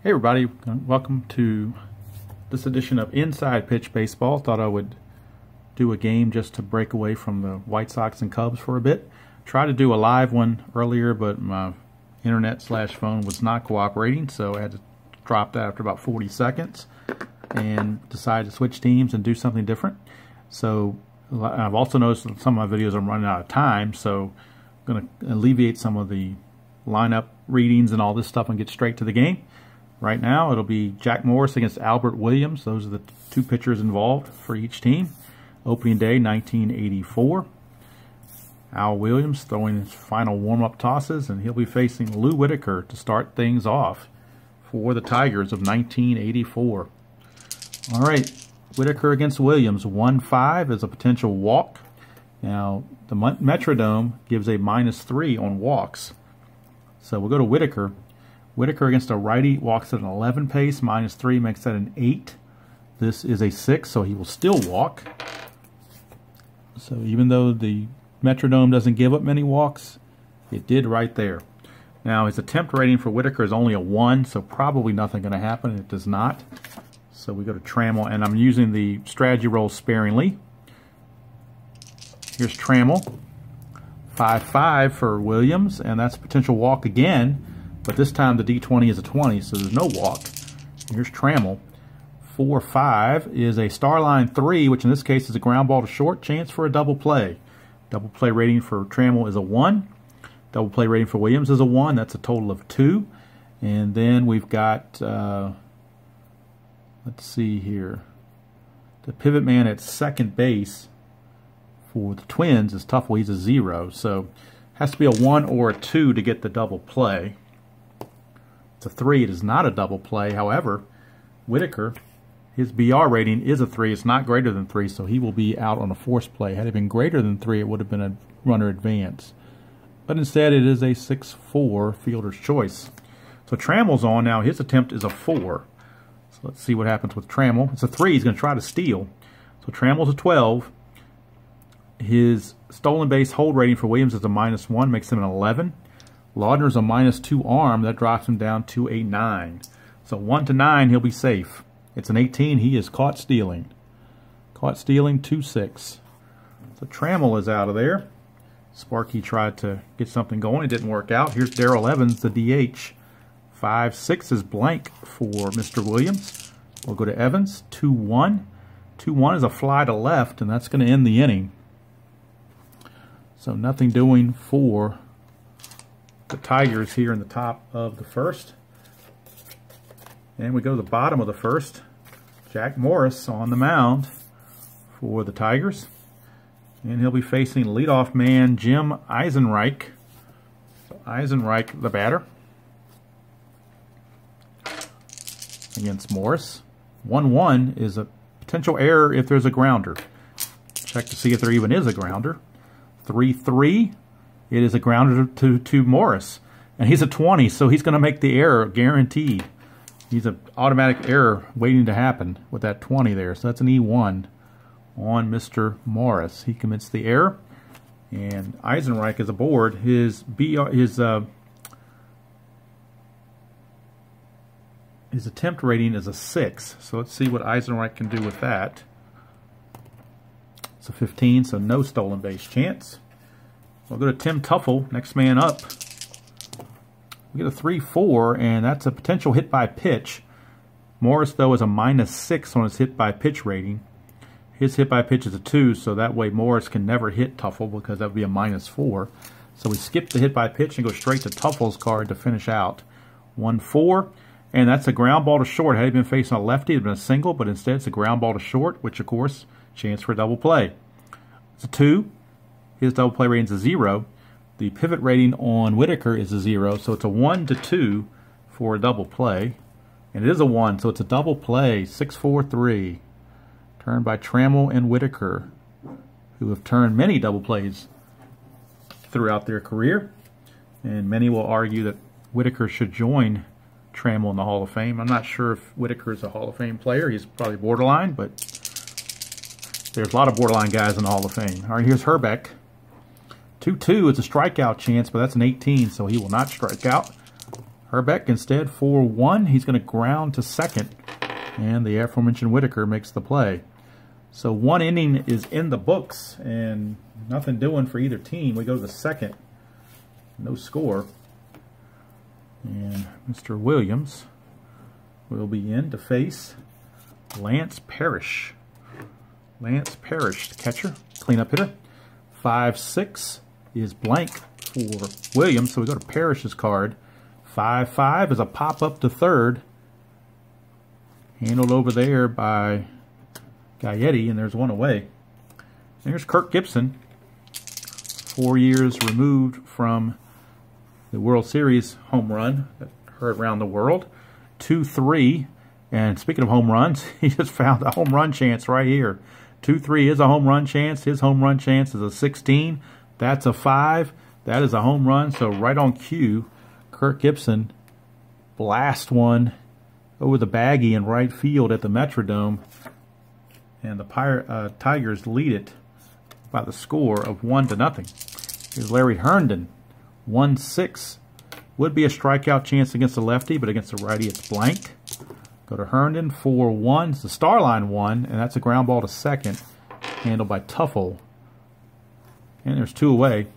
Hey everybody, welcome to this edition of Inside Pitch Baseball. Thought I would do a game just to break away from the White Sox and Cubs for a bit. Tried to do a live one earlier, but my internet/phone was not cooperating, so I had to drop that after about 40 seconds and decided to switch teams and do something different. So I've also noticed that some of my videos are running out of time, so I'm going to alleviate some of the lineup readings and all this stuff and get straight to the game. Right now, it'll be Jack Morris against Albert Williams. Those are the two pitchers involved for each team. Opening day, 1984. Al Williams throwing his final warm-up tosses, and he'll be facing Lou Whitaker to start things off for the Tigers of 1984. All right, Whitaker against Williams. 1-5 is a potential walk. Now, the Metrodome gives a -3 on walks. So we'll go to Whitaker. Whitaker against a righty walks at an 11 pace. -3 makes that an 8. This is a 6, so he will still walk. So even though the Metrodome doesn't give up many walks, it did right there. Now his attempt rating for Whitaker is only a 1, so probably nothing going to happen. It does not. So we go to Trammell, and I'm using the strategy roll sparingly. Here's Trammell. 5-5 for Williams, and that's a potential walk again. But this time the D20 is a 20, so there's no walk. Here's Trammell. 4-5 is a Starline 3, which in this case is a ground ball to short, chance for a double play. Double play rating for Trammell is a 1. Double play rating for Williams is a 1. That's a total of 2. And then we've got, let's see here, the pivot man at second base for the Twins is Tuffle. He's a 0, so it has to be a 1 or a 2 to get the double play. It's a 3. It is not a double play. However, Whitaker, his BR rating is a 3. It's not greater than 3, so he will be out on a force play. Had it been greater than 3, it would have been a runner advance. But instead, it is a 6-4 fielder's choice. So Trammell's on now. His attempt is a 4. So let's see what happens with Trammell. It's a 3. He's going to try to steal. So Trammell's a 12. His stolen base hold rating for Williams is a -1, makes him an 11. Laudner's a -2 arm. That drops him down to a 9. So 1 to 9, he'll be safe. It's an 18. He is caught stealing. Caught stealing, 2-6. So Trammell is out of there. Sparky tried to get something going. It didn't work out. Here's Darrell Evans, the DH. 5-6 is blank for Mr. Williams. We'll go to Evans. 2-1. 2-1 is a fly to left, and that's going to end the inning. So nothing doing for the Tigers here in the top of the first. And we go to the bottom of the first. Jack Morris on the mound for the Tigers. And he'll be facing leadoff man Jim Eisenreich. So Eisenreich, the batter, against Morris. 1-1 is a potential error if there's a grounder. Check to see if there even is a grounder. 3-3. It is a grounder to Morris. And he's a 20, so he's going to make the error guaranteed. He's an automatic error waiting to happen with that 20 there. So that's an E1 on Mr. Morris. He commits the error. And Eisenreich is aboard. His attempt rating is a 6. So let's see what Eisenreich can do with that. It's a 15, so no stolen base chance. We'll go to Tim Tuffle, next man up. We get a 3-4, and that's a potential hit by pitch. Morris, though, is a -6 on his hit by pitch rating. His hit by pitch is a 2, so that way Morris can never hit Tuffle because that would be a -4. So we skip the hit by pitch and go straight to Tuffle's card to finish out. 1-4, and that's a ground ball to short. Had he been facing a lefty, it would have been a single, but instead it's a ground ball to short, which, of course, chance for a double play. It's a 2. His double play rating is a 0. The pivot rating on Whitaker is a 0, so it's a 1 to 2 for a double play. And it is a 1, so it's a double play, 6-4-3. Turned by Trammell and Whitaker, who have turned many double plays throughout their career. And many will argue that Whitaker should join Trammell in the Hall of Fame. I'm not sure if Whitaker is a Hall of Fame player. He's probably borderline, but there's a lot of borderline guys in the Hall of Fame. All right, here's Hrbek. 2-2 is a strikeout chance, but that's an 18, so he will not strike out. Hrbek instead, 4-1. He's going to ground to second, and the aforementioned Whitaker makes the play. So 1 inning is in the books, and nothing doing for either team. We go to the second. No score. And Mr. Williams will be in to face Lance Parrish. Lance Parrish, the catcher, cleanup hitter. 5-6 is blank for Williams, so we go to Parrish's card. 5-5 is a pop-up to third. Handled over there by Gaetti, and there's one away. There's Kirk Gibson, 4 years removed from the World Series home run that heard around the world. 2-3, and speaking of home runs, he just found a home run chance right here. 2-3 is a home run chance. His home run chance is a 16. That's a 5. That is a home run, so right on cue, Kirk Gibson blast one over the baggie in right field at the Metrodome, and the Tigers lead it by the score of 1-0. Here's Larry Herndon, 1-6. Would be a strikeout chance against the lefty, but against the righty it's blank. Go to Herndon, 4-1. It's the star line 1, and that's a ground ball to second, handled by Tuffle. And there's 2 away.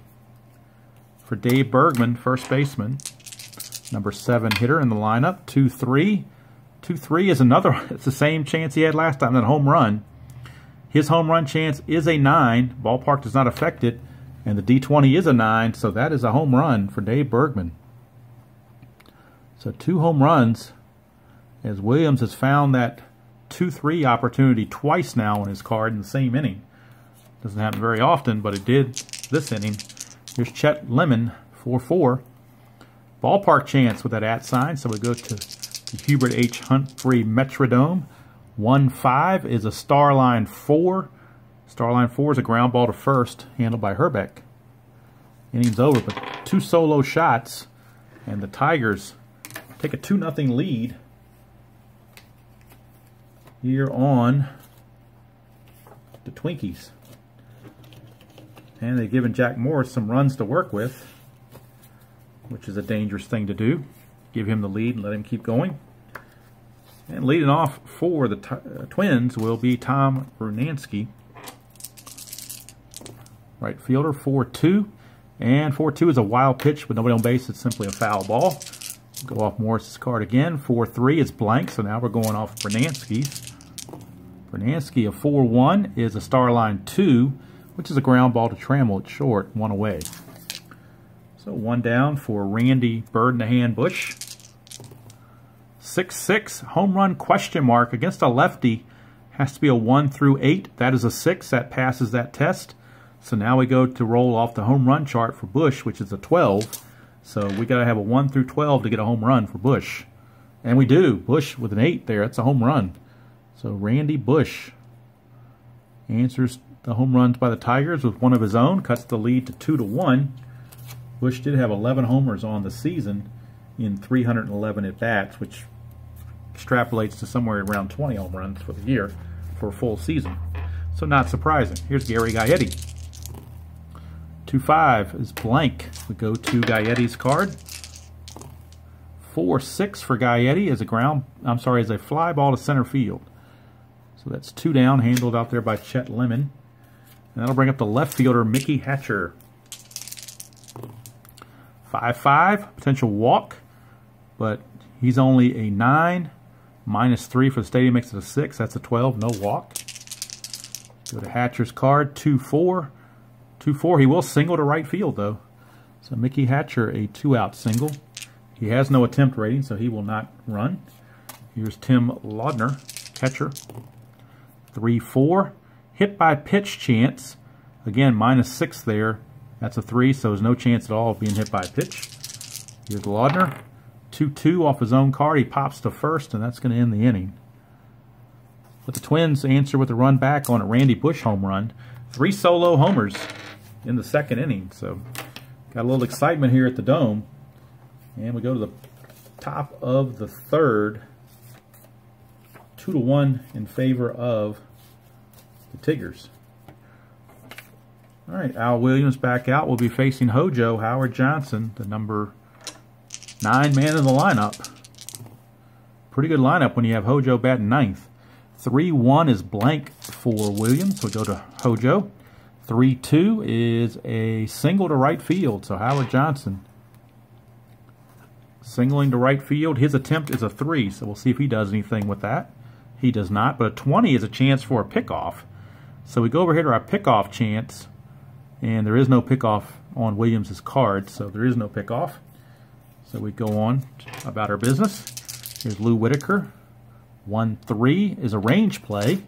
For Dave Bergman, first baseman, number 7 hitter in the lineup, 2-3. 2-3 is another, it's the same chance he had last time, that home run. His home run chance is a 9. Ballpark does not affect it, and the D20 is a 9, so that is a home run for Dave Bergman. So 2 home runs, as Williams has found that 2-3 opportunity twice now on his card in the same inning. Doesn't happen very often, but it did this inning. Here's Chet Lemon, 4-4. Ballpark chance with that @ sign, so we go to the Hubert H. Humphrey Metrodome. 1-5 is a star line 4. Star line 4 is a ground ball to first, handled by Hrbek. Inning's over, but 2 solo shots, and the Tigers take a 2-0 lead here on the Twinkies. And they've given Jack Morris some runs to work with, which is a dangerous thing to do. Give him the lead and let him keep going. And leading off for the Twins will be Tom Brunansky. Right fielder, 4-2. And 4-2 is a wild pitch with nobody on base. It's simply a foul ball. Go off Morris's card again. 4-3 is blank, so now we're going off Brunansky's. Brunansky, a 4-1, is a star line 2, which is a ground ball to Trammell at short, 1 away. So 1 down for Randy Bird in the Hand Bush. 6-6, home run question mark against a lefty. Has to be a 1-8. That is a 6. That passes that test. So now we go to roll off the home run chart for Bush, which is a 12. So we got to have a 1-12 to get a home run for Bush. And we do. Bush with an 8 there. That's a home run. So Randy Bush answers the home runs by the Tigers with one of his own. Cuts the lead to 2-1. Bush did have 11 homers on the season in 311 at-bats, which extrapolates to somewhere around 20 home runs for the year for a full season. So not surprising. Here's Gary Gaetti. 2-5 is blank. We go to Gaetti's card. 4-6 for Gaetti as a fly ball to center field. So that's 2 down, handled out there by Chet Lemon. And that'll bring up the left fielder, Mickey Hatcher. 5-5, potential walk, but he's only a 9. -3 for the stadium makes it a 6. That's a 12, no walk. Go to Hatcher's card, 2-4. 2-4, he will single to right field, though. So Mickey Hatcher, a 2-out single. He has no attempt rating, so he will not run. Here's Tim Laudner, catcher. 3-4, hit by pitch chance. Again, -6 there. That's a 3, so there's no chance at all of being hit by a pitch. Here's Laudner. 2-2 off his own card. He pops to first, and that's going to end the inning. But the Twins answer with a run back on a Randy Bush home run. 3 solo homers in the second inning. So got a little excitement here at the Dome. And we go to the top of the third. 2-1 in favor of the Tigers. All right, Al Williams back out. We'll be facing Hojo, Howard Johnson, the number 9-man in the lineup. Pretty good lineup when you have Hojo batting ninth. 3-1 is blank for Williams, so we go to Hojo. 3-2 is a single to right field, so Howard Johnson singling to right field. His attempt is a 3, so we'll see if he does anything with that. He does not, but a 20 is a chance for a pickoff. So we go over here to our pickoff chance, and there is no pickoff on Williams' card, so there is no pickoff. So we go on about our business. Here's Lou Whitaker. 1-3 is a range play.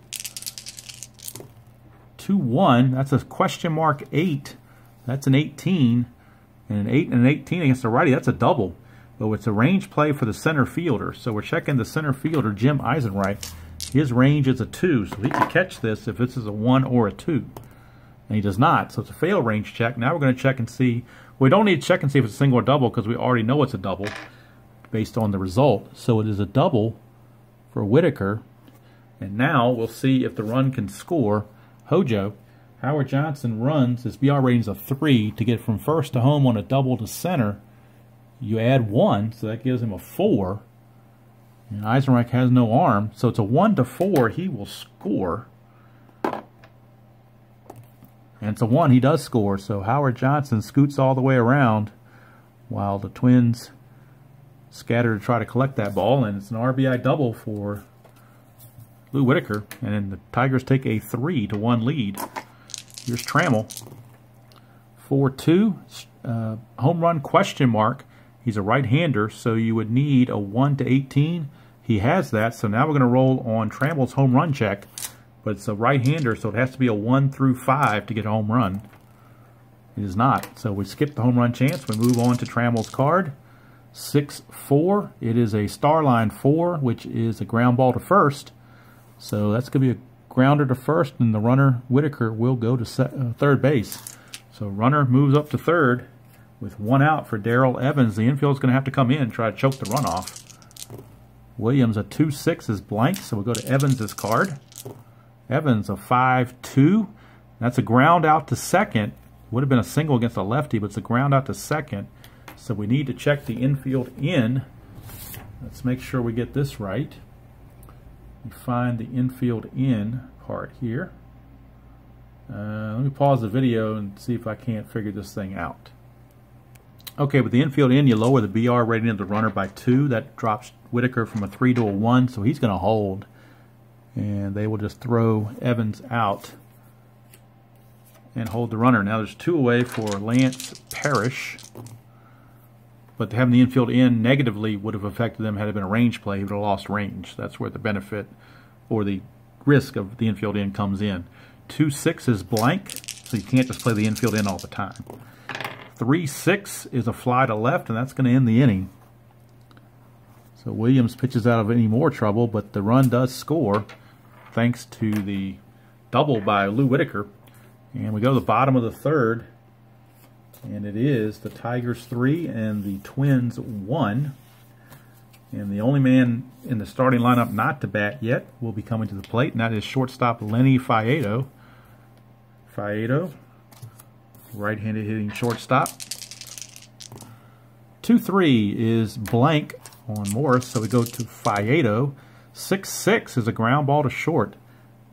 2-1, that's a question mark 8. That's an 18. And an 8 and an 18 against the righty, that's a double. But it's a range play for the center fielder. So we're checking the center fielder, Jim Eisenreich. His range is a 2, so he can catch this if this is a 1 or a 2. And he does not, so it's a fail range check. Now we're going to check and see. We don't need to check and see if it's a single or double because we already know it's a double based on the result. So it is a double for Whitaker. And now we'll see if the run can score. Hojo, Howard Johnson runs, his BR rating is a 3. To get from first to home on a double to center, you add 1, so that gives him a 4. And Eisenreich has no arm, so it's a 1-4. He will score. And it's a 1. He does score, so Howard Johnson scoots all the way around while the Twins scatter to try to collect that ball, and it's an RBI double for Lou Whitaker, and then the Tigers take a 3-1 lead. Here's Trammell. 4-2, home run question mark. He's a right-hander, so you would need a 1-18. He has that, so now we're going to roll on Trammell's home run check, but it's a right-hander, so it has to be a 1-5 to get a home run. It is not, so we skip the home run chance. We move on to Trammell's card. 6-4, it is a star line 4, which is a ground ball to first. So that's going to be a grounder to first, and the runner, Whitaker, will go to third base. So runner moves up to third with 1 out for Darrell Evans. The infield is going to have to come in and try to choke the runoff. Williams, a 2-6 is blank, so we'll go to Evans' card. Evans, a 5-2. That's a ground out to second. Would have been a single against a lefty, but it's a ground out to second. So we need to check the infield in. Let's make sure we get this right. We find the infield in part here. Let me pause the video and see if I can't figure this thing out. Okay, with the infield in, you lower the BR rating of the runner by 2. That drops Whitaker from a 3 to a 1, so he's going to hold. And they will just throw Evans out and hold the runner. Now there's 2 away for Lance Parrish. But having the infield in negatively would have affected them had it been a range play. He would have lost range. That's where the benefit or the risk of the infield in comes in. 2-6 is blank, so you can't just play the infield in all the time. 3-6 is a fly to left, and that's going to end the inning. So Williams pitches out of any more trouble, but the run does score thanks to the double by Lou Whitaker. And we go to the bottom of the third, and it is the Tigers 3 and the Twins 1. And the only man in the starting lineup not to bat yet will be coming to the plate, and that is shortstop Lenny Faedo. Faedo, right-handed hitting shortstop. 2-3 is blank on Morris, so we go to Faedo. 6-6 is a ground ball to short,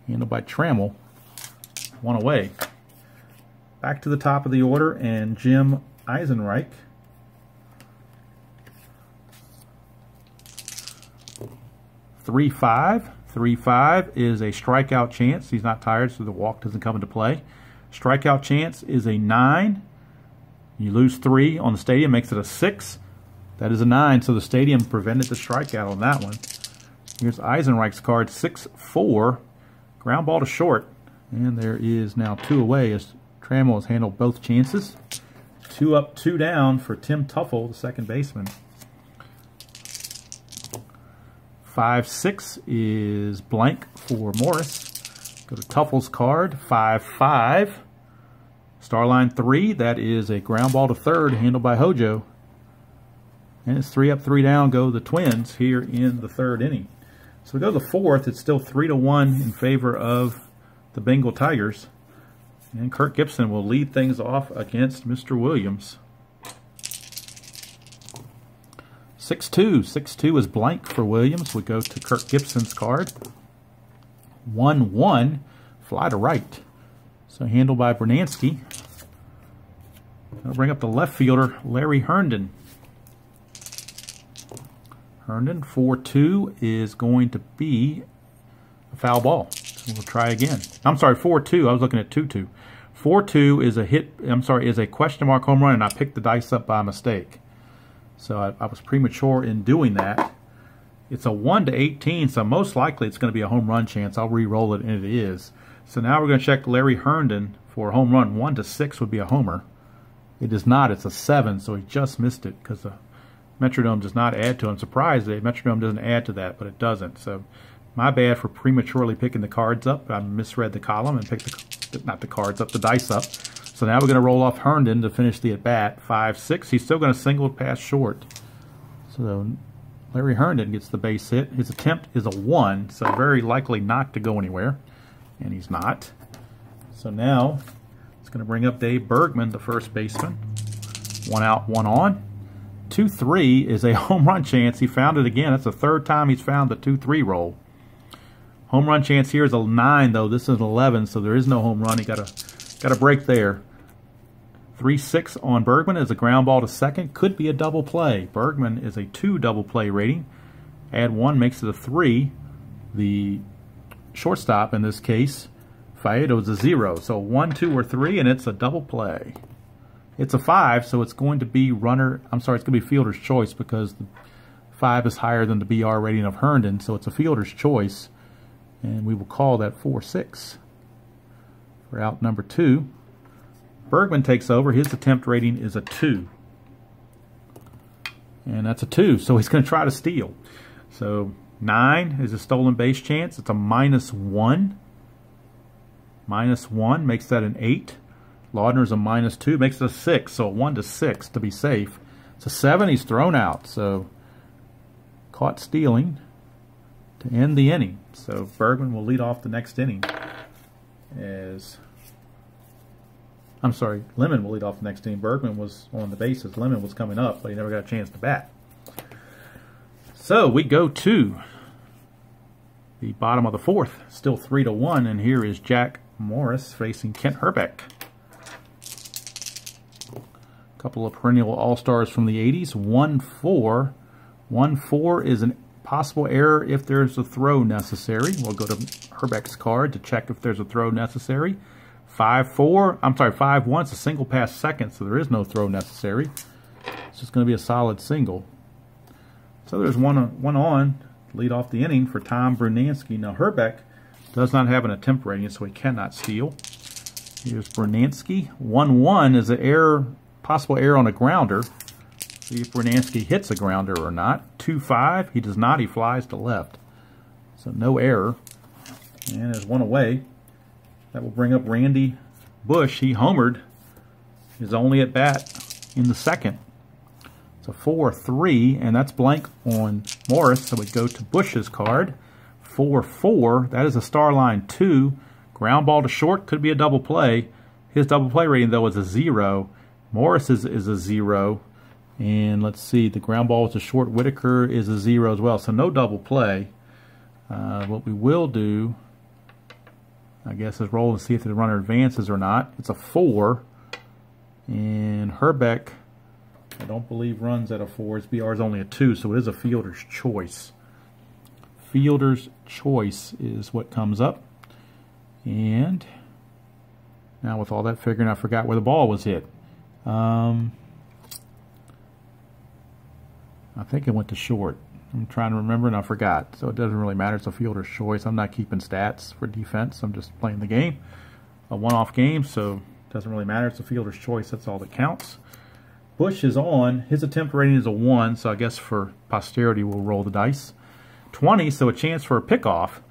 handled by Trammell. 1 away. Back to the top of the order, and Jim Eisenreich. .35. 3-5 is a strikeout chance. He's not tired, so the walk doesn't come into play. Strikeout chance is a 9. You lose 3 on the stadium, makes it a 6. That is a 9, so the stadium prevented the strikeout on that one. Here's Eisenreich's card, 6-4. Ground ball to short. And there is now 2 away as Trammell has handled both chances. 2 up, 2 down for Tim Teufel, the second baseman. 5-6 is blank for Morris. Go to Teufel's card. 5-5. Starline 3. That is a ground ball to third, handled by Hojo. And it's 3 up, 3 down. Go the Twins here in the third inning. So we go to the fourth. It's still 3-1 in favor of the Bengal Tigers. And Kirk Gibson will lead things off against Mr. Williams. 6-2. 6-2 is blank for Williams. We go to Kirk Gibson's card. 1-1, fly to right. So handled by Brunansky. I'll bring up the left fielder, Larry Herndon. Herndon, 4-2 is going to be a foul ball. So we'll try again. I'm sorry, 4-2. I was looking at 2-2. 4-2 is a hit. I'm sorry, is a question mark home run, and I picked the dice up by mistake. So I was premature in doing that. It's a 1-18, so most likely it's going to be a home run chance. I'll re-roll it, and it is. So now we're going to check Larry Herndon for a home run. 1-6 would be a homer. It is not. It's a 7, so he just missed it because the Metrodome does not add to it. I'm surprised the Metrodome doesn't add to that, but it doesn't. So my bad for prematurely picking the cards up. I misread the column and picked not the cards up, the dice up. So now we're going to roll off Herndon to finish the at-bat. 5-6. He's still going to single past short. So Larry Herndon gets the base hit. His attempt is a 1, so very likely not to go anywhere. And he's not. So now it's going to bring up Dave Bergman, the first baseman. 1 out, 1 on. 2-3 is a home run chance. He found it again. That's the third time he's found the 2-3 roll. Home run chance here is a 9, though. This is an 11, so there is no home run. He got a break there. 3-6 on Bergman is a ground ball to second. Could be a double play. Bergman is a 2 double play rating. Add 1 makes it a 3. The shortstop in this case, Faedo, is a 0. So 1, 2, or 3, and it's a double play. It's a 5, so it's going to be runner. I'm sorry, it's going to be fielder's choice because the 5 is higher than the BR rating of Herndon, so it's a fielder's choice, and we will call that 4-6 for out number 2. Bergman takes over. His attempt rating is a 2. And that's a 2, so he's going to try to steal. So 9 is a stolen base chance. It's a -1. -1 makes that an 8. Laudner's a -2, makes it a 6, so a 1-6 to be safe. It's a 7, he's thrown out, so caught stealing to end the inning. So Bergman will lead off the next inning as... I'm sorry, Lemon will lead off the next inning. Bergman was on the bases. Lemon was coming up, but he never got a chance to bat. So we go to the bottom of the 4th, still 3-1, and here is Jack Morris facing Kent Hrbek. A couple of perennial all-stars from the 80s. 1-4. 1-4 is a possible error if there's a throw necessary. We'll go to Hrbek's card to check if there's a throw necessary. 5-4, I'm sorry, 5-1, it's a single past second, so there is no throw necessary. It's just going to be a solid single. So there's one on, lead off the inning for Tom Brunansky. Now Hrbek does not have an attempt rating, so he cannot steal. Here's Brunansky. 1-1 is an error, possible error on a grounder. See if Brunansky hits a grounder or not. 2-5, he does not, he flies to left. So no error. And there's one away. That will bring up Randy Bush. He homered his only at bat in the second. It's a 4-3, and that's blank on Morris, so we go to Bush's card. 4-4, that is a star line 2. Ground ball to short, could be a double play. His double play rating, though, is a 0. Morris is a 0. And let's see, the ground ball to short, Whitaker is a 0 as well, so no double play. What we will do, I guess, is roll and see if the runner advances or not. It's a 4. And Hrbek, I don't believe, runs at a 4. His BR is only a 2, so it is a fielder's choice. Fielder's choice is what comes up. And now with all that figuring, I forgot where the ball was hit. I think it went to short. I'm trying to remember and I forgot. So it doesn't really matter. It's a fielder's choice. I'm not keeping stats for defense. I'm just playing the game. A one-off game, so it doesn't really matter. It's a fielder's choice. That's all that counts. Bush is on. His attempt rating is a 1, so I guess for posterity we'll roll the dice. 20, so a chance for a pickoff.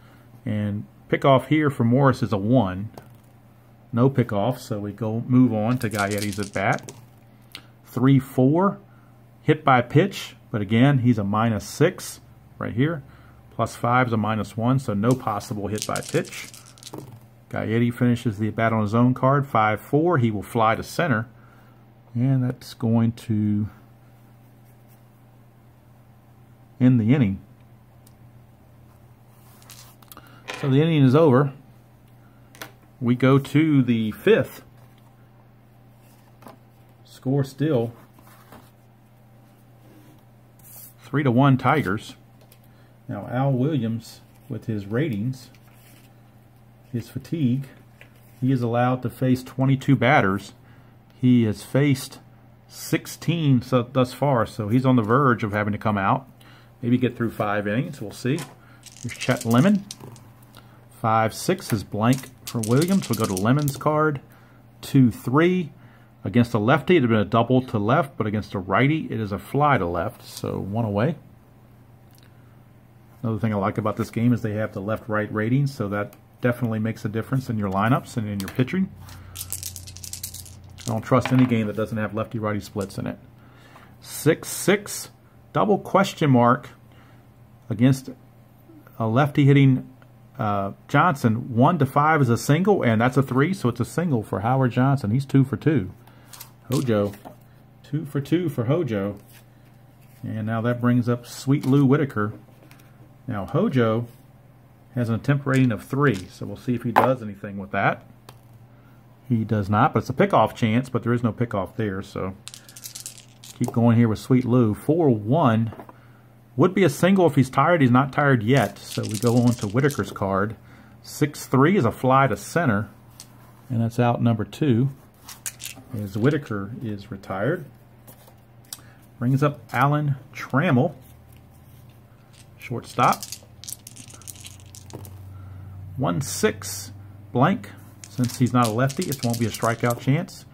And pickoff here for Morris is a 1. No pickoff, so we go move on to Gayetti's at bat. 3-4, hit by pitch. But again, he's a -6 right here. +5 is a -1, so no possible hit by pitch. Gaetti finishes the bat on his own card. 5-4, he will fly to center. And that's going to in the inning. So the inning is over. We go to the fifth. Score still 3-1 Tigers. Now Al Williams, with his ratings, his fatigue, he is allowed to face 22 batters. He has faced 16 thus far, so he's on the verge of having to come out. Maybe get through 5 innings. We'll see. Here's Chet Lemon. 5-6 is blank for Williams. We'll go to Lemon's card. 2-3. Against a lefty, it would have been a double to left, but against a righty, it is a fly to left, so 1 away. Another thing I like about this game is they have the left-right ratings, so that definitely makes a difference in your lineups and in your pitching. I don't trust any game that doesn't have lefty-righty splits in it. 6-6, double question mark against a lefty hitting Johnson. 1-5 is a single, and that's a 3, so it's a single for Howard Johnson. He's 2 for 2. Hojo, 2 for 2 for Hojo. And now that brings up Sweet Lou Whitaker. Now Hojo has an attempt rating of 3, so we'll see if he does anything with that. He does not, but it's a pickoff chance, but there is no pickoff there, so keep going here with Sweet Lou. 4-1. Would be a single if he's tired. He's not tired yet, so we go on to Whitaker's card. 6-3 is a fly to center, and that's out number 2. As Whitaker is retired. Brings up Alan Trammell, shortstop. 1-6 blank. Since he's not a lefty, it won't be a strikeout chance.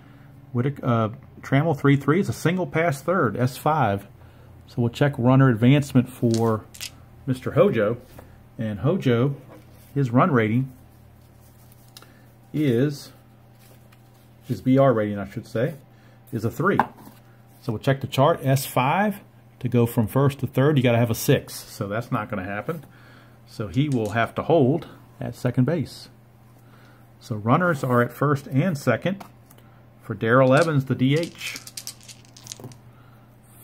Trammell 3-3 is a single pass third, S5. So we'll check runner advancement for Mr. Hojo. And Hojo, his run rating is, his BR rating I should say, is a 3. So we'll check the chart. S5, to go from first to third, you got to have a 6. So that's not going to happen. So he will have to hold at second base. So runners are at first and second for Darrell Evans, the DH.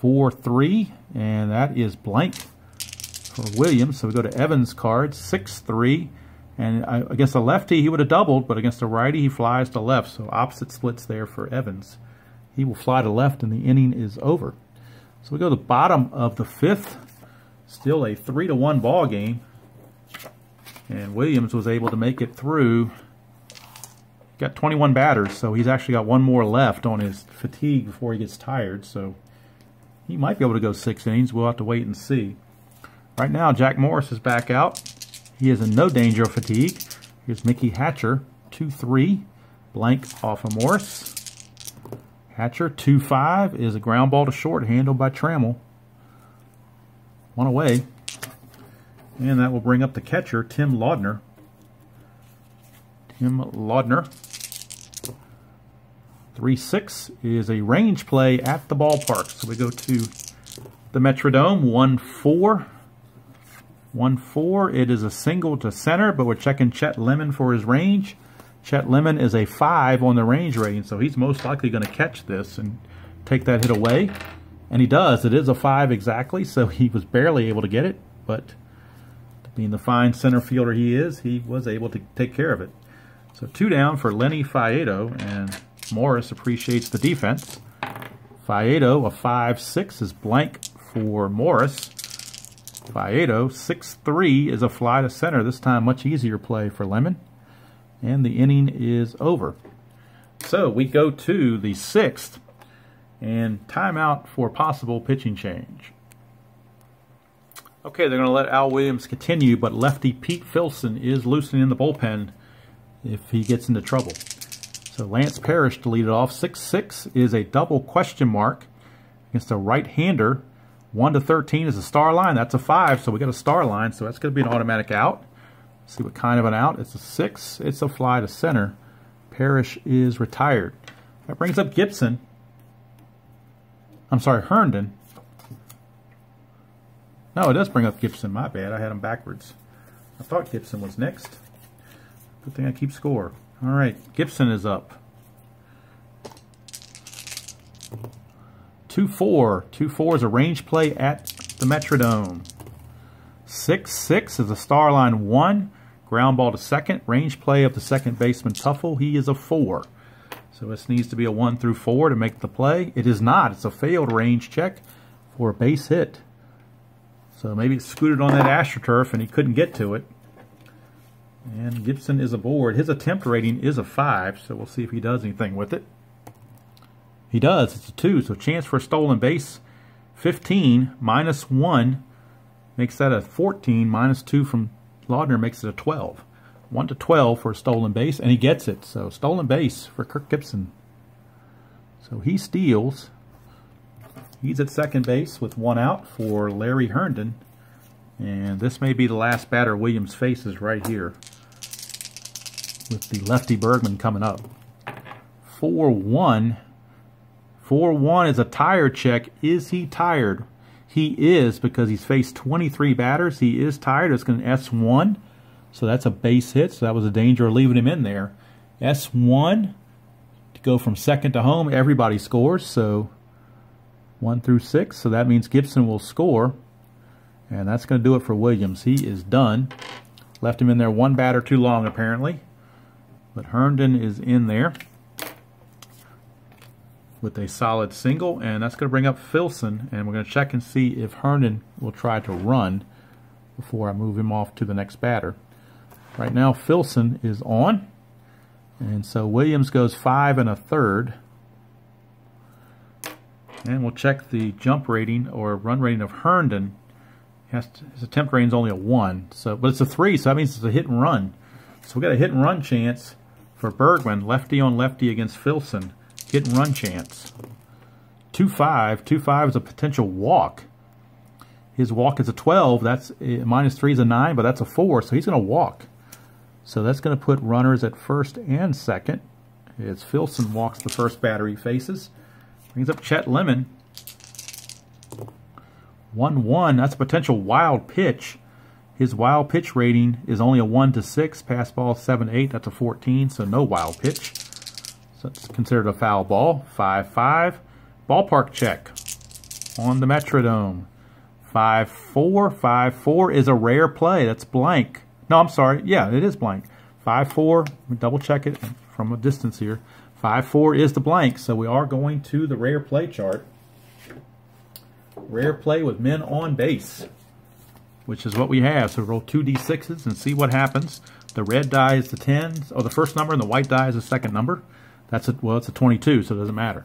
4-3, and that is blank for Williams. So we go to Evans' card. 6-3, and against a lefty he would have doubled, but against a righty he flies to left. So opposite splits there for Evans. He will fly to left, and the inning is over. So we go to the bottom of the 5th. Still a 3-1 ball game, and Williams was able to make it through. Got 21 batters, so he's actually got 1 more left on his fatigue before he gets tired. So he might be able to go 6 innings. We'll have to wait and see. Right now, Jack Morris is back out. He is in no danger of fatigue. Here's Mickey Hatcher, 2-3, blank off of Morris. Hatcher, 2-5, is a ground ball to short, handled by Trammell. 1 away. And that will bring up the catcher, Tim Laudner. Tim Laudner. 3-6 is a range play at the ballpark. So we go to the Metrodome. 1-4. 1-4. It is a single to center, but we're checking Chet Lemon for his range. Chet Lemon is a 5 on the range rating, so he's most likely going to catch this and take that hit away. And he does. It is a 5 exactly, so he was barely able to get it, but being the fine center fielder he is, he was able to take care of it. So 2 down for Lenny Faedo, and Morris appreciates the defense. Faedo, a 5-6 is blank for Morris. Faedo, 6-3 is a fly to center. This time much easier play for Lemon. And the inning is over. So we go to the 6th, and timeout for possible pitching change. Okay, they're going to let Al Williams continue, but lefty Pete Filson is loosening the bullpen if he gets into trouble. So Lance Parrish to lead it off. 6-6 is a double question mark against a right-hander. 1-13 is a star line. That's a 5, so we got a star line, so that's going to be an automatic out. Let's see what kind of an out. It's a 6. It's a fly to center. Parrish is retired. That brings up Gibson. I'm sorry, Herndon. No, it does bring up Gibson. My bad. I had him backwards. I thought Gibson was next. Good thing I keep score. All right, Gibson is up. 2-4. 2-4 is a range play at the Metrodome. 6-6 is a star line 1. Ground ball to second. Range play of the second baseman Tuffle. He is a 4. So this needs to be a 1 through 4 to make the play. It is not. It's a failed range check for a base hit. So maybe it scooted on that AstroTurf and he couldn't get to it. And Gibson is aboard. His attempt rating is a 5, so we'll see if he does anything with it. He does. It's a 2, so chance for a stolen base. 15 minus 1 makes that a 14. Minus 2 from Laudner makes it a 12. 1 to 12 for a stolen base, and he gets it. So stolen base for Kirk Gibson. So he steals. He's at second base with 1 out for Larry Herndon. And this may be the last batter Williams faces right here, with the lefty Bergman coming up. 4-1. 4-1 is a tire check. Is he tired? He is, because he's faced 23 batters. He is tired. It's going to S1. So that's a base hit. So that was a danger of leaving him in there. S1 to go from second to home. Everybody scores. So 1 through 6. So that means Gibson will score. And that's going to do it for Williams. He is done. Left him in there 1 batter too long, apparently. But Herndon is in there with a solid single. And that's going to bring up Filson. And we're going to check and see if Herndon will try to run before I move him off to the next batter. Right now, Filson is on. And so Williams goes 5 1/3. And we'll check the jump rating or run rating of Herndon. His attempt rating is only a 1, but it's a 3, so that means it's a hit and run. So we got a hit and run chance for Bergman, lefty on lefty against Filson. Hit and run chance. 2-5. 2-5 is a potential walk. His walk is a 12. That's minus 3 is a 9, but that's a 4, so he's going to walk. So that's going to put runners at first and second. As Filson walks the first batter he faces. Brings up Chet Lemon. 1-1, that's a potential wild pitch. His wild pitch rating is only a 1 to 6. Pass ball 7-8, that's a 14, so no wild pitch. So it's considered a foul ball. 5-5. Ballpark check on the Metrodome. 5-4. 5-4 is a rare play. That's blank. No, I'm sorry. Yeah, it is blank. 5-4. Let me double check it from a distance here. 5-4 is the blank, so we are going to the rare play chart. Rare play with men on base, which is what we have. So roll 2 d6s and see what happens. The red die is the 10s, or the first number, and the white die is the second number. That's a, well, it's a 22, so it doesn't matter.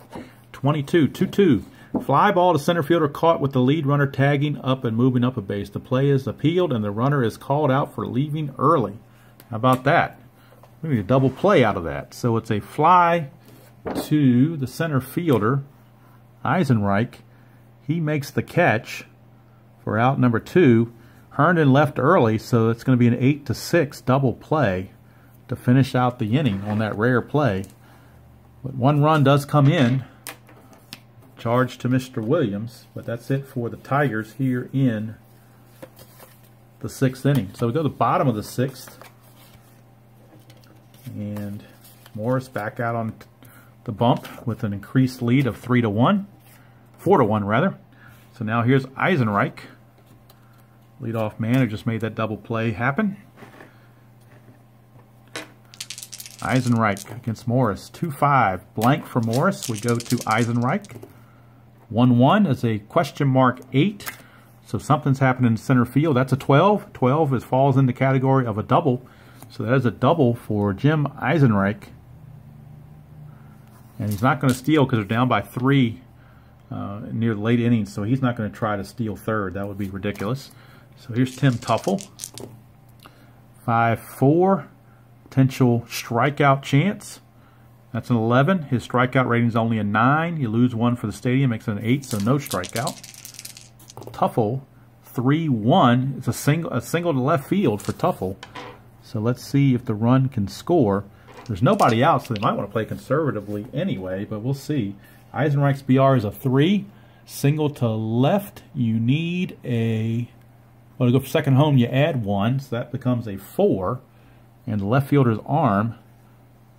22, 2-2. Fly ball to center fielder caught with the lead runner tagging up and moving up a base. The play is appealed, and the runner is called out for leaving early. How about that? We need a double play out of that. So it's a fly to the center fielder, Eisenreich. He makes the catch for out number 2. Herndon left early, so it's going to be an 8-6 double play to finish out the inning on that rare play. But 1 run does come in, charged to Mr. Williams, but that's it for the Tigers here in the 6th inning. So we go to the bottom of the 6th, and Morris back out on the bump with an increased lead of 3-1. 4-1 rather. So now here's Eisenreich, leadoff man who just made that double play happen. Eisenreich against Morris. 2-5. Blank for Morris. We go to Eisenreich. 1-1 is a question mark 8. So something's happened in center field. That's a 12. 12 falls in the category of a double. So that is a double for Jim Eisenreich. And he's not going to steal because they're down by 3 near the late innings. So he's not going to try to steal third. That would be ridiculous. So here's Tim Tuffle. 5-4. Potential strikeout chance. That's an 11. His strikeout rating is only a 9. You lose 1 for the stadium, makes it an 8, so no strikeout. Tuffle, 3-1. It's a single to left field for Tuffle. So let's see if the run can score. There's nobody out, so they might want to play conservatively anyway, but we'll see. Eisenreich's BR is a 3. Single to left, you need a... Well, to go for second home, you add 1, so that becomes a 4. And the left fielder's arm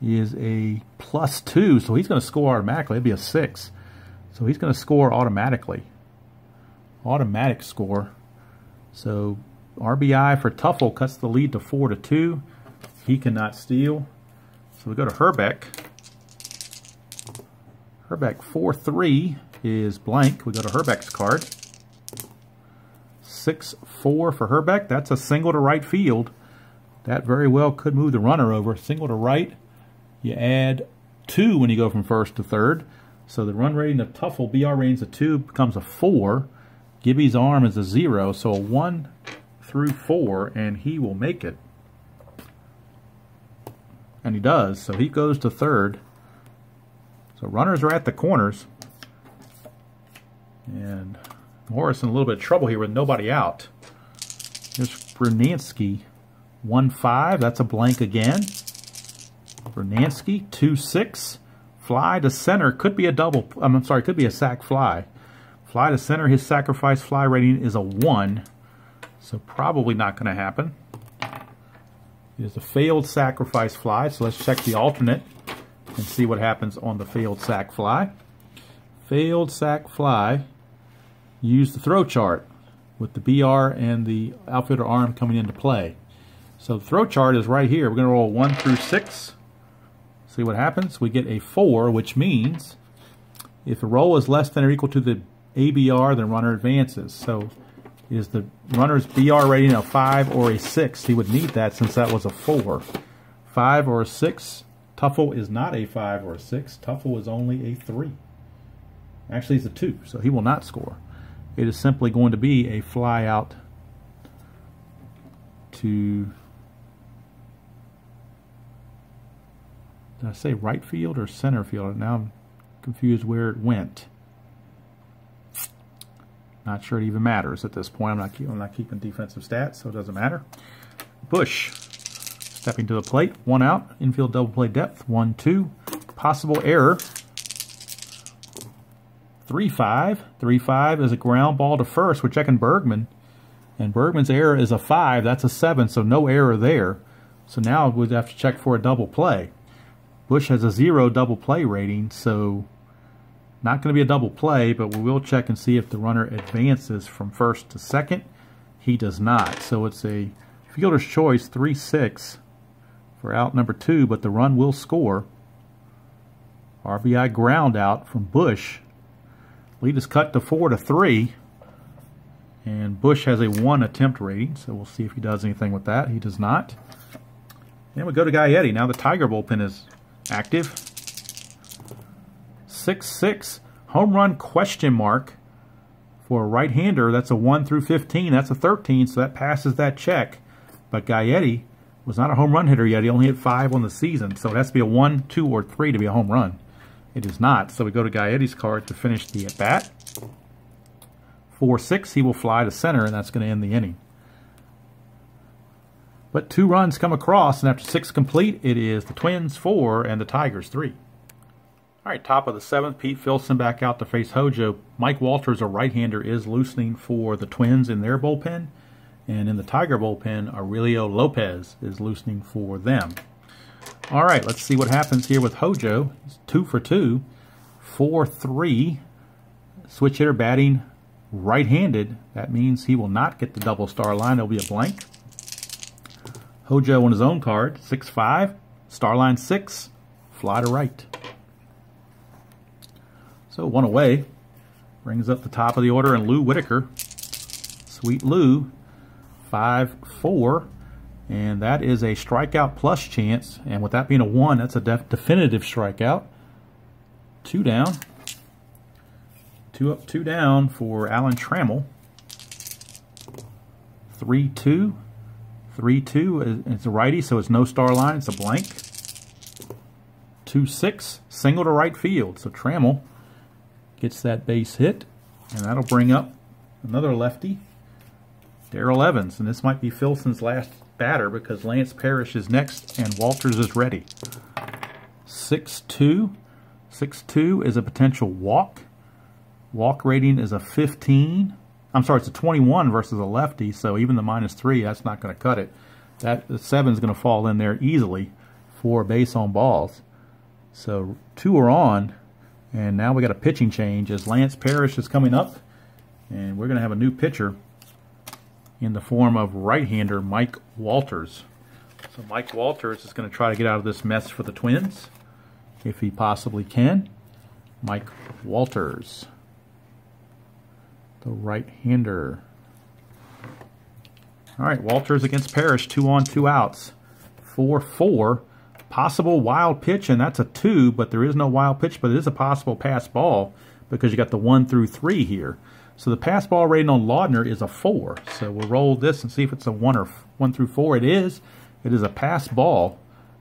is a +2, so he's going to score automatically. It'd be a 6. So he's going to score automatically automatic score. So RBI for Teufel cuts the lead to 4-2. He cannot steal. So we go to Hrbek. Hrbek 4-3 is blank. We go to Hrbek's card. 6-4 for Hrbek. That's a single to right field. That very well could move the runner over. Single to right. You add 2 when you go from first to third. So the run rating of Teufel, BR rating of 2, becomes a 4. Gibby's arm is a 0. So a 1 through 4, and he will make it. And he does. So he goes to third. So runners are at the corners. And Morris in a little bit of trouble here with nobody out. Here's Brunansky. 1-5. That's a blank again. Brunansky. 2-6. Fly to center. Could be a double. I'm sorry. Could be a sac fly. Fly to center. His sacrifice fly rating is a 1. So probably not going to happen. It is a failed sacrifice fly. So let's check the alternate and see what happens on the failed sac fly. Failed sac fly. Use the throw chart with the BR and the outfielder arm coming into play. So the throw chart is right here. We're going to roll 1 through 6. See what happens. We get a 4, which means if the roll is less than or equal to the ABR, then runner advances. So is the runner's BR rating a 5 or a 6? He would need that since that was a 4. 5 or a 6. Teufel is not a 5 or a 6. Teufel is only a 3. Actually, it's a 2, so he will not score. It is simply going to be a fly out to, did I say right field or center field? Now I'm confused where it went. Not sure it even matters at this point. I'm not keeping defensive stats, so it doesn't matter. Bush stepping to the plate. 1 out. Infield double play depth. 1-2. Possible error. 3-5. 3-5 is a ground ball to first. We're checking Bergman. And Bergman's error is a 5. That's a 7, so no error there. So now we'd have to check for a double play. Bush has a 0 double play rating, so not going to be a double play, but we will check and see if the runner advances from first to second. He does not. So it's a fielder's choice, 3-6 for out number 2, but the run will score. RBI ground out from Bush. Lead is cut to 4-3. And Bush has a 1 attempt rating, so we'll see if he does anything with that. He does not. Then we go to Gaetti. Now the Tiger bullpen is active. 6-6. Home run question mark for a right-hander. That's a 1 through 15. That's a 13, so that passes that check. But Gaetti was not a home run hitter yet. He only hit 5 on the season, so it has to be a 1, 2, or 3 to be a home run. It is not, so we go to Gaetti's card to finish the at-bat. 4-6, he will fly to center, and that's going to end the inning. But 2 runs come across, and after 6 complete, it is the Twins 4 and the Tigers 3. All right, top of the 7th, Pete Filson back out to face Hojo. Mike Walters, a right-hander, is loosening for the Twins in their bullpen. And in the Tiger bullpen, Aurelio Lopez is loosening for them. All right, let's see what happens here with Hojo. He's 2 for 2, 4-3. Switch hitter batting right-handed. That means he will not get the double star line. There'll be a blank. Hojo on his own card, 6-5. Star line 6, fly to right. So 1 away. Brings up the top of the order, and Lou Whitaker. Sweet Lou, 5-4. And that is a strikeout plus chance. And with that being a 1, that's a definitive strikeout. 2 down. 2 up, 2 down for Alan Trammell. 3-2. 3-2. It's a righty, so it's no star line. It's a blank. 2-6. Single to right field. So Trammell gets that base hit. And that'll bring up another lefty, Darrell Evans. And this might be Filson's last batter because Lance Parrish is next and Walters is ready. 6-2. 6-2 is a potential walk. Walk rating is a 15. I'm sorry, it's a 21 versus a lefty, so even the -3, that's not going to cut it. The 7 is going to fall in there easily for base on balls. So 2 are on, and now we got a pitching change as Lance Parrish is coming up, And we're going to have a new pitcher in the form of right-hander Mike Walters. So Mike Walters is going to try to get out of this mess for the Twins, if he possibly can. Mike Walters, the right-hander. All right, Walters against Parrish, 2 on, 2 outs. 4-4. Possible wild pitch, and that's a 2, but there is no wild pitch, but it is a possible pass ball because you got the 1 through 3 here. So the pass ball rating on Laudner is a 4. So we'll roll this and see if it's a 1 or 1 through 4. It is. It is a pass ball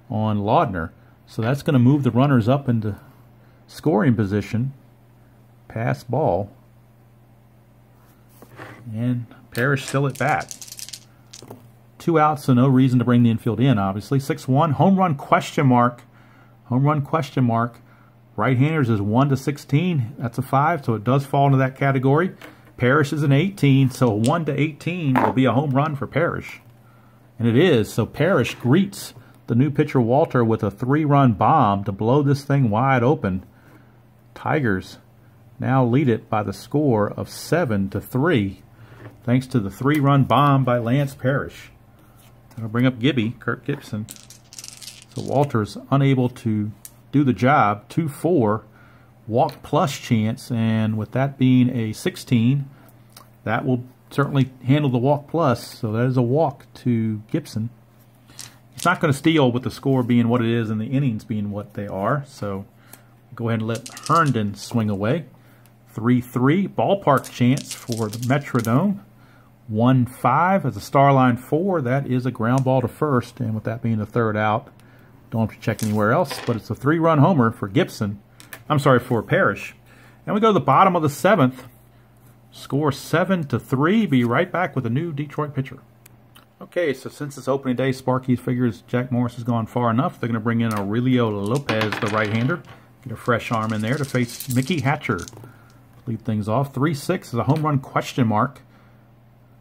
on Laudner. So that's going to move the runners up into scoring position. Pass ball. And Parrish still at bat. 2 outs, so no reason to bring the infield in, obviously. 6-1, home run question mark. Home run question mark. Right-handers is 1 to 16. That's a 5, so it does fall into that category. Parrish is an 18, so a 1 to 18 will be a home run for Parrish. And it is, so Parrish greets the new pitcher Walter with a 3-run bomb to blow this thing wide open. Tigers now lead it by the score of 7 to 3, thanks to the 3-run bomb by Lance Parrish. I'll bring up Gibby, Kirk Gibson. So Walters unable to do the job. 2-4, walk plus chance, and with that being a 16, that will certainly handle the walk plus. So that is a walk to Gibson. It's not going to steal with the score being what it is and the innings being what they are. So go ahead and let Herndon swing away. 3-3, ballpark chance for the Metrodome. 1-5 as a star line 4. That is a ground ball to first, and with that being the 3rd out, don't have to check anywhere else, but it's a 3-run homer for Gibson. I'm sorry, for Parrish. And we go to the bottom of the 7th. Score 7 to 3. Be right back with a new Detroit pitcher. Okay, so since it's opening day, Sparky figures Jack Morris has gone far enough. They're going to bring in Aurelio Lopez, the right-hander. Get a fresh arm in there to face Mickey Hatcher. Lead things off. 3-6 is a home run question mark.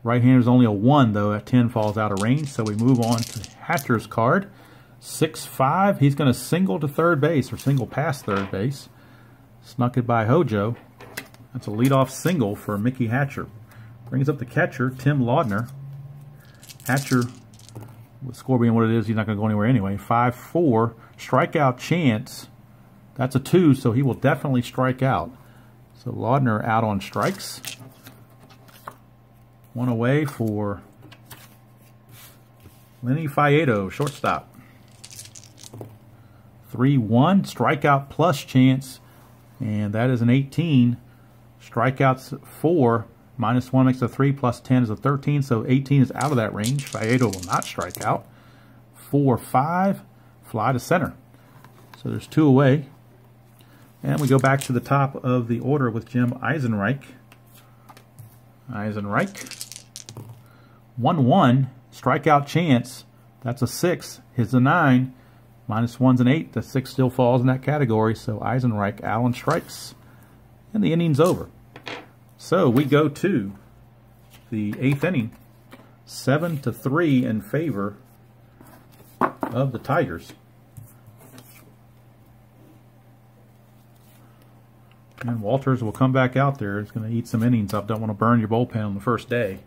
Right-hander's only a 1, though. That 10 falls out of range, so we move on to Hatcher's card. 6-5, he's going to single to third base, or single past third base. Snuck it by Hojo. That's a leadoff single for Mickey Hatcher. Brings up the catcher, Tim Laudner. Hatcher, with the score being what it is, he's not going to go anywhere anyway. 5-4, strikeout chance. That's a 2, so he will definitely strike out. So Laudner out on strikes. 1 away for Lenny Faedo, shortstop. 3-1, strikeout plus chance, and that is an 18. Strikeouts 4, -1 makes a 3, plus 10 is a 13, so 18 is out of that range. Faedo will not strike out. 4-5, fly to center. So there's 2 away. And we go back to the top of the order with Jim Eisenreich. 1-1, strikeout chance. That's a 6. Hits a 9. -1's an 8. The 6 still falls in that category. So Eisenreich out on strikes. And the inning's over. So we go to the 8th inning. 7 to 3 in favor of the Tigers. And Walters will come back out there. He's going to eat some innings up. Don't want to burn your bullpen on the first day.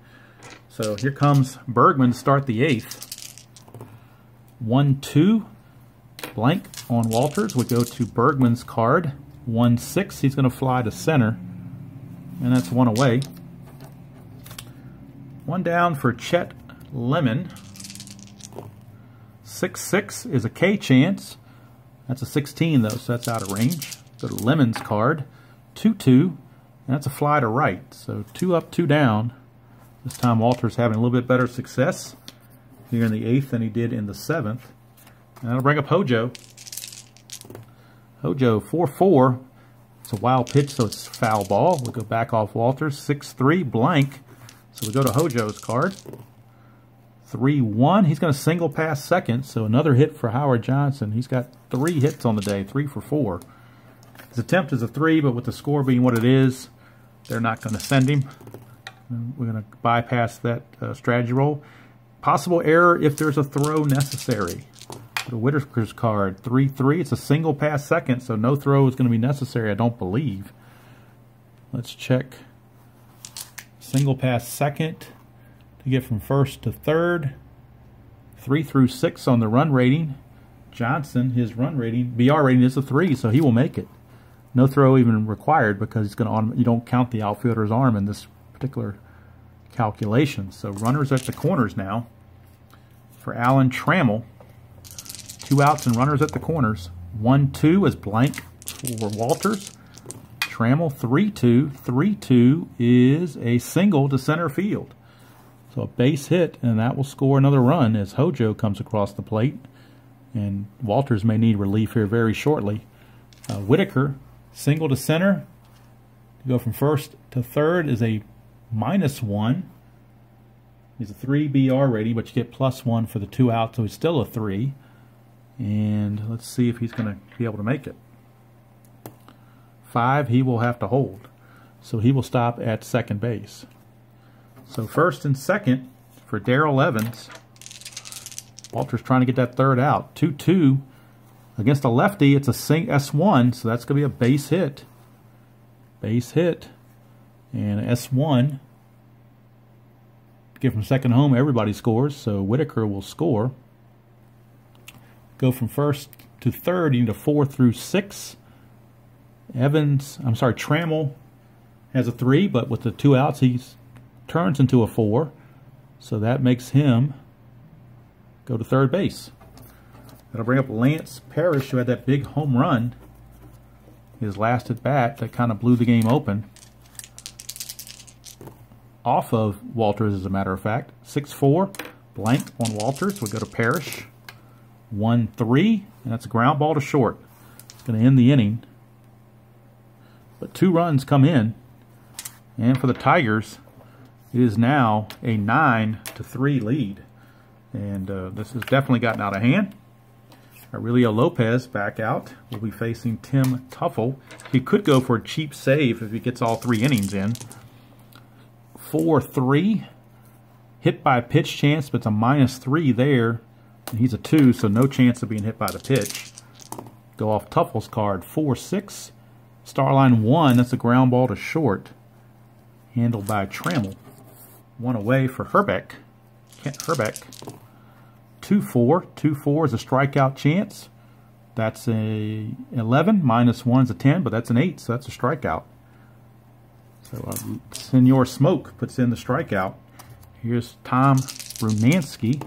So here comes Bergman to start the 8th. 1-2, blank on Walters. We go to Bergman's card. 1-6, he's going to fly to center. And that's 1 away. 1 down for Chet Lemon. 6-6 is a K chance. That's a 16 though, so that's out of range. Go to Lemon's card. 2-2, and that's a fly to right. So 2 up, 2 down. This time Walters having a little bit better success here in the 8th than he did in the 7th. And that'll bring up Hojo. Hojo, 4-4. It's a wild pitch, so it's foul ball. We'll go back off Walters. 6-3, blank. So we go to Hojo's card. 3-1. He's going to single past second, so another hit for Howard Johnson. He's got 3 hits on the day, 3 for 4. His attempt is a 3, but with the score being what it is, they're not going to send him. We're going to bypass that strategy roll. Possible error if there's a throw necessary. The Whitaker's card, 3-3. It's a single pass second, so no throw is going to be necessary, I don't believe. Let's check Single past second to get from first to third. 3 through 6 on the run rating. Johnson, his run rating, BR rating is a 3, so he will make it. No throw even required because he's going to. You don't count the outfielder's arm in this particular calculation. So runners at the corners now for Alan Trammell. 2 outs and runners at the corners. 1-2 is blank for Walters. Trammell 3-2. 3-2 is a single to center field. So a base hit, and that will score another run as Hojo comes across the plate. And Walters may need relief here very shortly. Whitaker, single to center. To go from first to third is a -1. He's a 3 BR rating, but you get +1 for the 2 outs, so he's still a 3. And let's see if he's going to be able to make it. 5, he will have to hold. So he will stop at second base. So first and second for Darrell Evans. Walter's trying to get that third out. 2-2 against a lefty. It's a S1, so that's going to be a base hit. Base hit. And S1. Get from second home, everybody scores, so Whitaker will score. Go from first to third, you need a 4 through 6. Trammell has a 3, but with the 2 outs, he turns into a 4. So that makes him go to third base. That'll bring up Lance Parrish, who had that big home run, his last at bat that kind of blew the game open. Off of Walters, as a matter of fact. 6-4, blank on Walters. We'll go to Parrish. 1-3, and that's a ground ball to short. It's going to end the inning. But 2 runs come in, and for the Tigers, it is now a 9-3 lead. And this has definitely gotten out of hand. Aurelio Lopez back out. Will be facing Tim Teufel. He could go for a cheap save if he gets all 3 innings in. 4-3. Hit by pitch chance, but it's a -3 there. And he's a 2, so no chance of being hit by the pitch. Go off Teufel's card. 4-6. Starline 1. That's a ground ball to short. Handled by Trammell. 1 away for Herbeck. Kent Herbeck. 2-4. 2-4 is a strikeout chance. That's a 11. -1 is a 10, but that's an 8, so that's a strikeout. So Senor Smoke puts in the strikeout. Here's Tom Brunansky.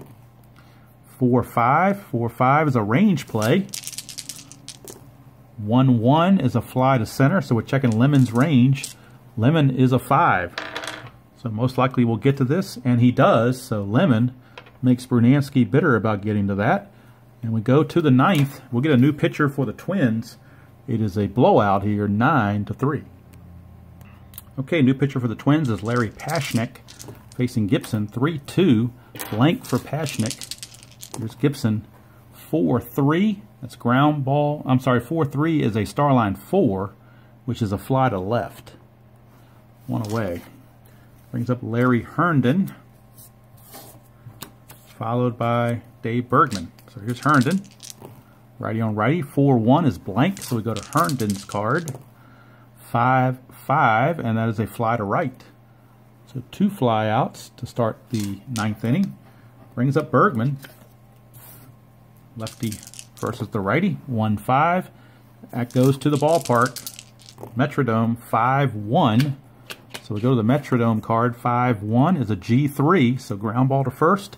4-5. 4-5 is a range play. 1-1 is a fly to center, so we're checking Lemon's range. Lemon is a 5. So most likely we'll get to this, and he does. So Lemon makes Brunansky bitter about getting to that. And we go to the 9th. We'll get a new pitcher for the Twins. It is a blowout here, 9-3. Okay, new pitcher for the Twins is Larry Pashnick facing Gibson. 3-2, blank for Pashnick. Here's Gibson. 4-3, that's ground ball. 4-3 is a Starline 4, which is a fly to left. 1 away. Brings up Larry Herndon, followed by Dave Bergman. So here's Herndon. Righty on righty. 4-1 is blank, so we go to Herndon's card. 5-5, and that is a fly to right. So 2 fly outs to start the 9th inning. Brings up Bergman. Lefty versus the righty. 1-5. That goes to the ballpark. Metrodome 5-1. So we go to the Metrodome card. 5-1 is a G3, so ground ball to first.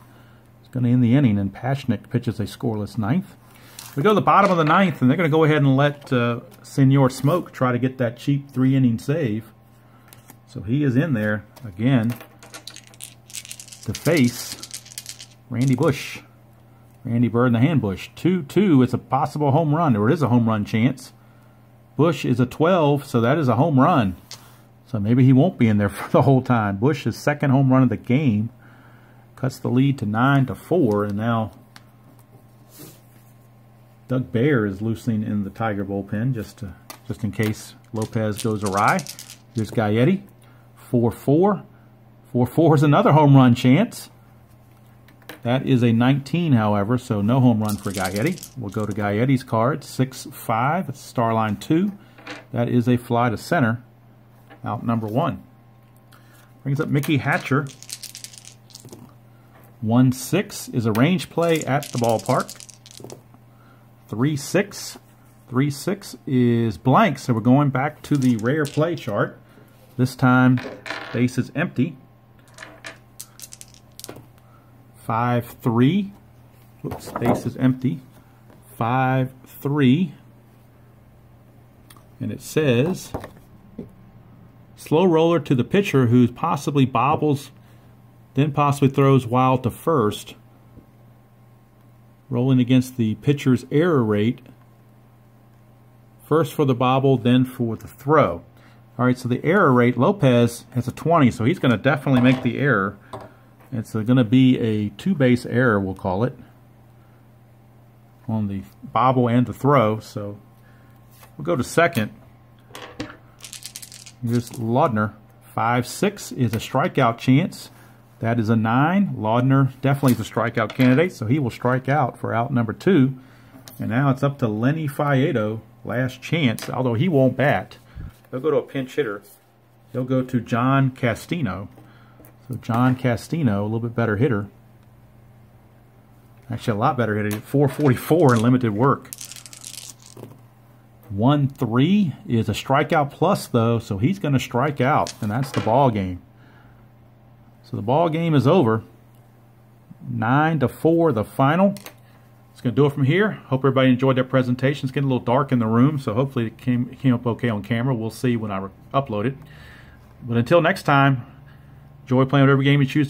It's going to end the inning, and Pashnick pitches a scoreless 9th. We go to the bottom of the 9th, and they're going to go ahead and let Senor Smoke try to get that cheap 3-inning save. So he is in there again to face Randy Bush. Randy Bird in the hand Bush. 2-2, it's a possible home run, or it is a home run chance. Bush is a 12, so that is a home run. So maybe he won't be in there for the whole time. Bush's 2nd home run of the game cuts the lead to 9-4, and now Doug Baer is loosening in the Tiger bullpen just in case Lopez goes awry. Here's Gaetti. 4-4. 4-4 is another home run chance. That is a 19, however, so no home run for Gaetti. We'll go to Gaetti's card. 6-5. It's Starline 2. That is a fly to center. Out number 1. Brings up Mickey Hatcher. 1-6 is a range play at the ballpark. 3-6. 3-6 is blank, so we're going back to the rare play chart. This time, base is empty. 5-3. Oops, base is empty. 5-3. And it says, slow roller to the pitcher who possibly bobbles, then possibly throws wild to first. Rolling against the pitcher's error rate. First for the bobble, then for the throw. All right, so the error rate, Lopez has a 20, so he's going to definitely make the error. It's going to be a two-base error, we'll call it, on the bobble and the throw. So we'll go to second. Here's Laudner. 5-6 is a strikeout chance. That is a 9. Laudner definitely is a strikeout candidate, so he will strike out for out number 2. And now it's up to Lenny Faedo, last chance, although he won't bat. He'll go to a pinch hitter. He'll go to John Castino. So John Castino, a little bit better hitter. Actually, a lot better hitter. 444 in limited work. 1-3 is a strikeout plus, though, so he's going to strike out, and that's the ball game. So the ball game is over. 9-4, the final. It's going to do it from here. Hope everybody enjoyed their presentation. It's getting a little dark in the room, so hopefully it came up okay on camera. We'll see when I upload it. But until next time, enjoy playing whatever game you choose.